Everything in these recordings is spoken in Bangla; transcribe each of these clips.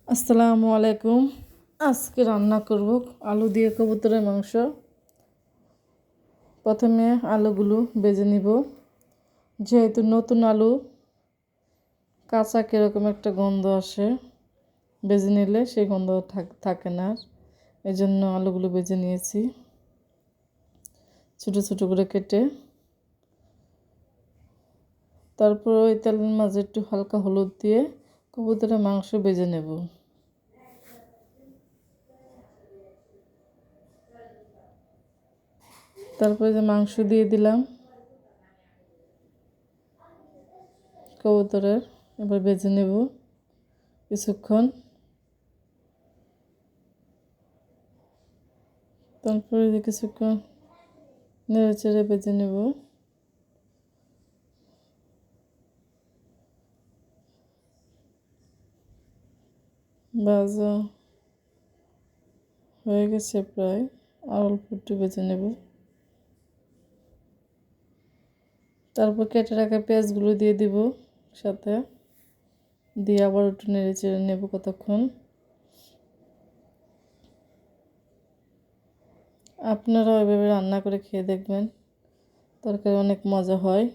আসসালামু আলাইকুম। আজকে রান্না করব আলু দিয়ে কবুতরের মাংস। প্রথমে আলুগুলো ভেজে নিব। যেহেতু নতুন আলু, কাঁচা কীরকম একটা গন্ধ আসে, ভেজে নিলে সেই গন্ধ থাকে না। এই জন্য আলুগুলো ভেজে নিয়েছি ছোটো ছোটো করে কেটে। তারপর ওই তেলের মাঝে একটু হালকা হলুদ দিয়ে কবুতরের মাংস ভেজে নেব। তারপরে যে মাংস দিয়ে দিলাম কবুতরের, এবার ভেজে নেব কিছুক্ষণ। তারপরে যে কিছুক্ষণ নেড়ে চেড়ে ভেজে নেব। ভাজা হয়ে গেছে প্রায়, আর অল্প একটু ভেজে নেব। তারপর কেটে রাখা পেঁয়াজগুলো দিয়ে দিব সাথে, দিয়ে আবার একটু নেড়ে চেড়ে নেব কতক্ষণ। আপনারাও এভাবে রান্না করে খেয়ে দেখবেন, তরকারি অনেক মজা হয়।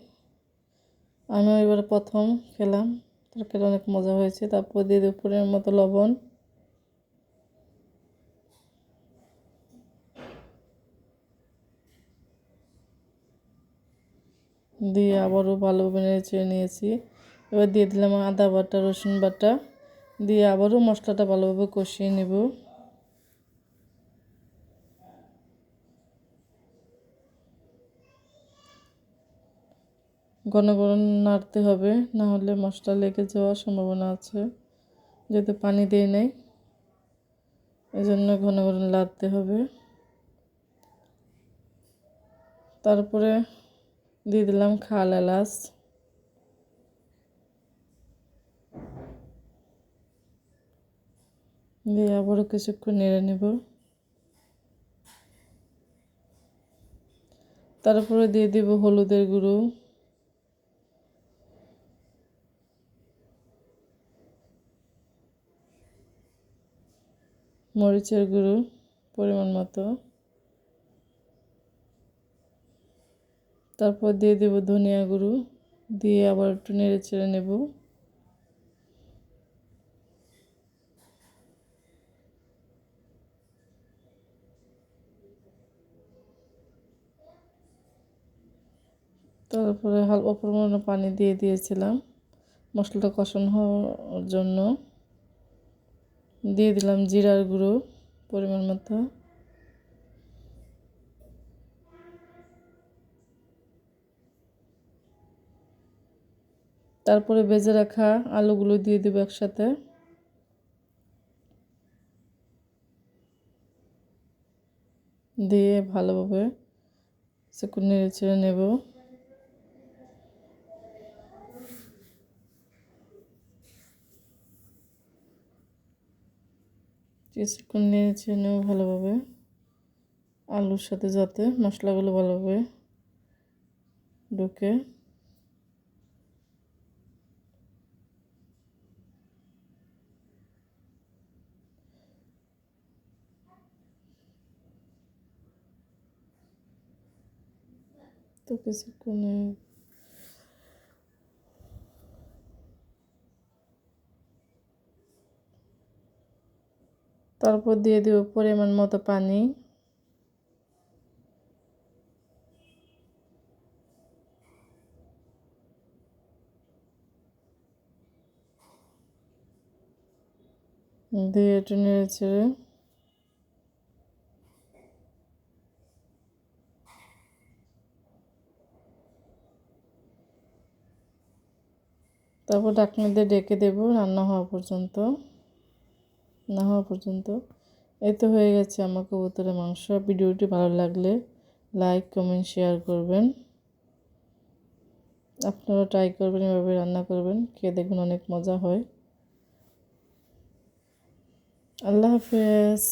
আমিও এবার প্রথম খেলাম, তরকারি অনেক মজা হয়েছে। তারপর দিয়ে দেব পরিমাণ মতো লবণ, দিয়ে আবারও ভালোভাবে নেড়ে চেড়ে নিয়েছি। এবার দিয়ে দিলাম আদা বাটা, রসুন বাটা, দিয়ে আবারও মশলাটা ভালোভাবে কষিয়ে নেব। ঘন ঘন নাড়তে হবে, না হলে মশলা লেগে যাওয়ার সম্ভাবনা আছে। যেহেতু পানি দিয়ে নেই, এই জন্য ঘন ঘন নাড়তে হবে। তারপরে দিয়ে দিলাম খাল এলাচ, দিয়ে আবারও কিছুক্ষণ নেড়ে নেব। তারপরে দিয়ে দিব হলুদের গুঁড়ো, মরিচের গুঁড়ো পরিমাণ মতো, তারপর দিয়ে দেব ধনিয়া গুঁড়ো, দিয়ে আবার একটু নেড়ে চেড়ে নেব। তারপরে অল্প পরিমাণে পানি দিয়ে দিয়েছিলাম মশলাটা কষানো হওয়ার জন্য। দিয়ে দিলাম জিরার গুঁড়ো পরিমাণ মতো, তারপরে ভেজে রাখা আলুগুলো দিয়ে দেবো একসাথে, দিয়ে ভালোভাবে কিছুক্ষণ নেড়ে চেড়ে নেব। কিছুক্ষণ নেড়ে চেড়ে নেব ভালোভাবে, আলুর সাথে যাতে মশলাগুলো ভালোভাবে ঢুকে। তো কিছুক্ষণ তারপর দিয়ে দেব পরিমাণ মতো পানি, দিয়ে একটু নেড়ে চেড়ে তারপর ঢাকনা দিয়ে ডেকে দেব রান্না হওয়া পর্যন্ত। না হওয়া পর্যন্ত এই তো হয়ে গেছে আমার কবুতরের মাংস। ভিডিওটি ভালো লাগলে লাইক কমেন্ট শেয়ার করবেন। আপনারা ট্রাই করবেন, এভাবে রান্না করবেন, খেয়ে দেখবেন অনেক মজা হয়। আল্লাহ হাফেজ।